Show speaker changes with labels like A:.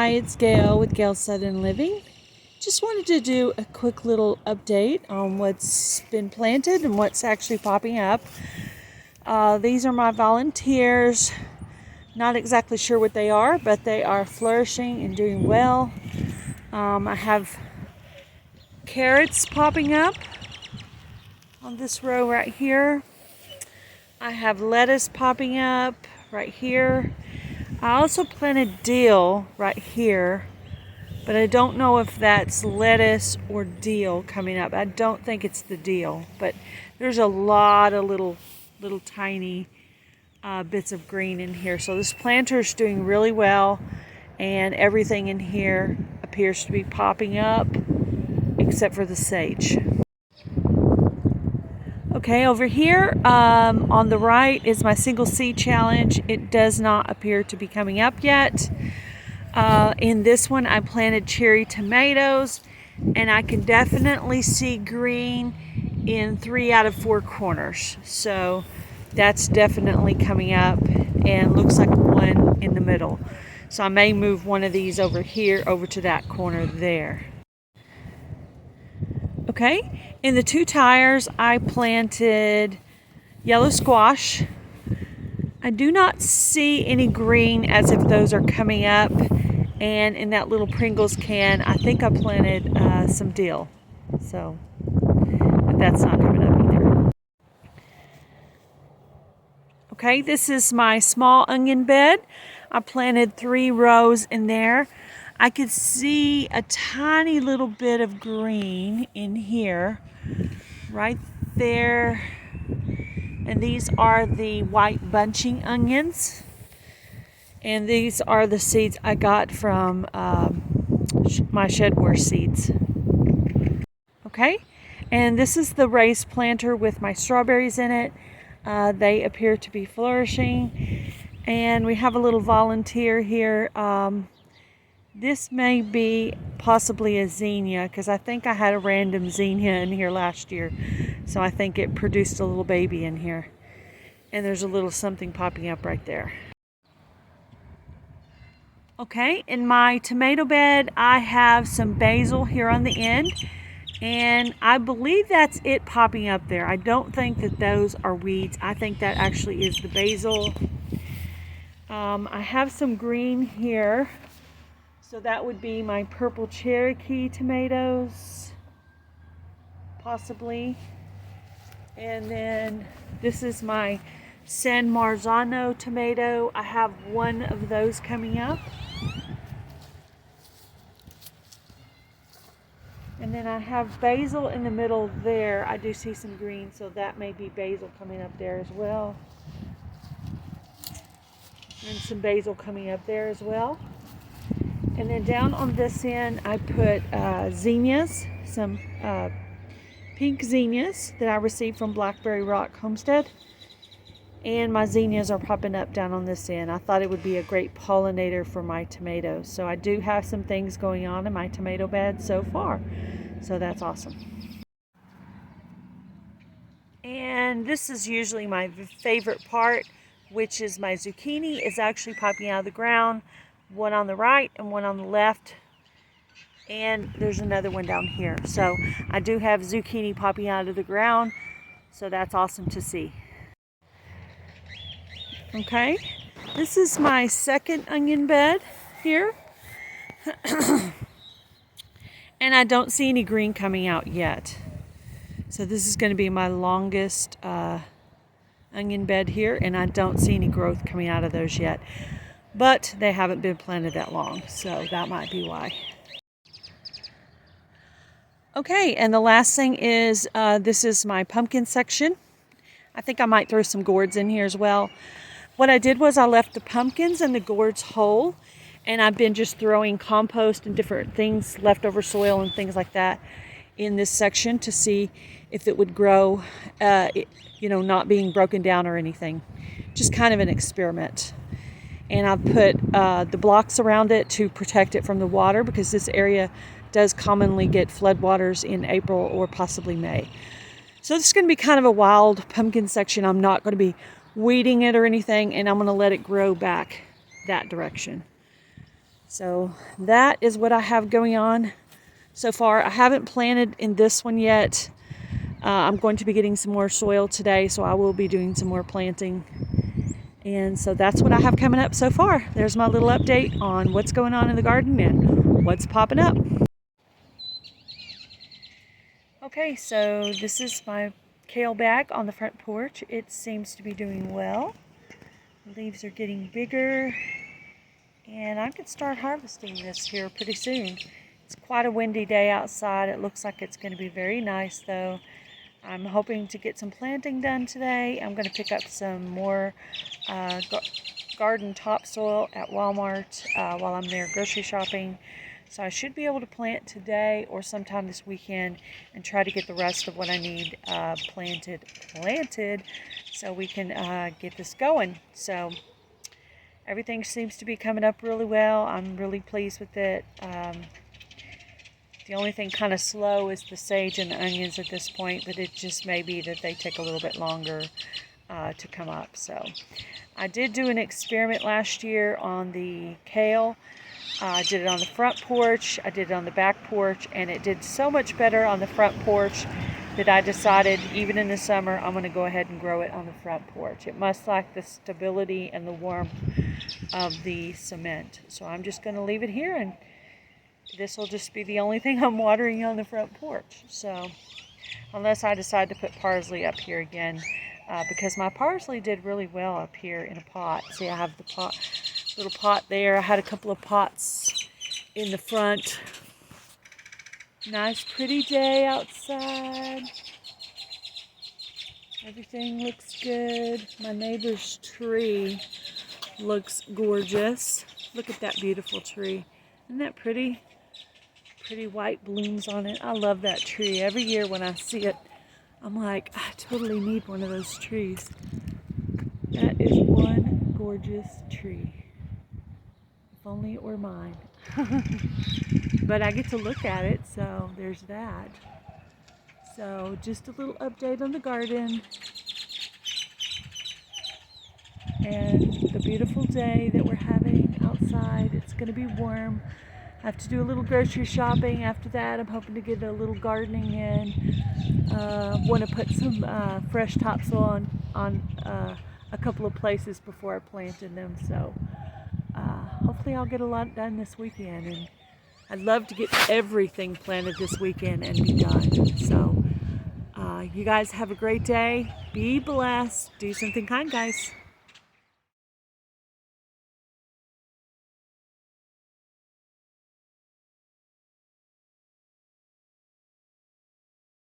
A: Hi, it's Gail with Gail's Southern Living. Just wanted to do a quick little update on what's been planted and what's actually popping up. These are my volunteers. Not exactly sure what they are, but they are flourishing and doing well. I have carrots popping up on this row right here. I have lettuce popping up right here. I also planted dill right here, but I don't know if that's lettuce or dill coming up. I don't think it's the dill, but there's a lot of little tiny bits of green in here. So this planter is doing really well, and everything in here appears to be popping up except for the sage. Okay, over here on the right is my single seed challenge. It does not appear to be coming up yet. In this one I planted cherry tomatoes, and I can definitely see green in 3 out of 4 corners. So that's definitely coming up, and looks like one in the middle. So I may move one of these over here over to that corner there. Okay, in the 2 tires I planted yellow squash. I do not see any green as if those are coming up, and in that little Pringles can I think I planted some dill, so but that's not coming up either. Okay, this is my small onion bed. I planted 3 rows in there. I could see a tiny little bit of green in here, right there. And these are the white bunching onions. And these are the seeds I got from my Shedware seeds. Okay, and this is the raised planter with my strawberries in it. They appear to be flourishing. And we have a little volunteer here. This may be possibly a zinnia, because I think I had a random zinnia in here last year. So I think it produced a little baby in here. And there's a little something popping up right there. Okay, in my tomato bed, I have some basil here on the end. And I believe that's it popping up there. I don't think that those are weeds. I think that actually is the basil. I have some green here. So that would be my purple Cherokee tomatoes, possibly. And then this is my San Marzano tomato. I have one of those coming up. And then I have basil in the middle there. I do see some green, so that may be basil coming up there as well. And some basil coming up there as well. And then down on this end, I put zinnias, some pink zinnias that I received from Blackberry Rock Homestead. And my zinnias are popping up down on this end. I thought it would be a great pollinator for my tomatoes. So I do have some things going on in my tomato bed so far. So that's awesome. And this is usually my favorite part, which is my zucchini is actually popping out of the ground. One on the right and one on the left, and there's another one down here. So I do have zucchini popping out of the ground, so that's awesome to see. Okay, this is my second onion bed here. And I don't see any green coming out yet. So this is going to be my longest onion bed here, and I don't see any growth coming out of those yet. But they haven't been planted that long, so that might be why. Okay, and the last thing is, this is my pumpkin section. I think I might throw some gourds in here as well. What I did was I left the pumpkins and the gourds whole, and I've been just throwing compost and different things, leftover soil and things like that in this section to see if it would grow, not being broken down or anything. Just kind of an experiment. And I've put the blocks around it to protect it from the water, because this area does commonly get floodwaters in April or possibly May. So this is going to be kind of a wild pumpkin section. I'm not going to be weeding it or anything, and I'm going to let it grow back that direction. So that is what I have going on so far. I haven't planted in this one yet. I'm going to be getting some more soil today, so I will be doing some more planting. And so that's what I have coming up so far. There's my little update on what's going on in the garden and what's popping up. Okay, so this is my kale bag on the front porch. It seems to be doing well. The leaves are getting bigger, and I could start harvesting this here pretty soon. It's quite a windy day outside. It looks like it's going to be very nice though. I'm hoping to get some planting done today. I'm going to pick up some more garden topsoil at Walmart while I'm there grocery shopping. So I should be able to plant today or sometime this weekend and try to get the rest of what I need planted so we can get this going. So everything seems to be coming up really well. I'm really pleased with it. The only thing kind of slow is the sage and the onions at this point, but it just may be that they take a little bit longer to come up. So I did do an experiment last year on the kale. I did it on the front porch, I did it on the back porch, and it did so much better on the front porch that I decided even in the summer I'm going to go ahead and grow it on the front porch. It must like the stability and the warmth of the cement. So I'm just going to leave it here, and this will just be the only thing I'm watering on the front porch. So unless I decide to put parsley up here again, because my parsley did really well up here in a pot. See, I have the little pot there. I had a couple of pots in the front. Nice pretty day outside. Everything looks good. My neighbor's tree looks gorgeous. Look at that beautiful tree. Isn't that pretty? Pretty white blooms on it. I love that tree. Every year when I see it, I'm like, I totally need one of those trees. That is one gorgeous tree. If only it were mine. But I get to look at it, so there's that. So just a little update on the garden. And the beautiful day that we're having outside. It's going to be warm. I have to do a little grocery shopping after that. I'm hoping to get a little gardening in. Want to put some fresh topsoil on a couple of places before I planted them. So hopefully I'll get a lot done this weekend. And I'd love to get everything planted this weekend and be done. So you guys have a great day. Be blessed. Do something kind, guys.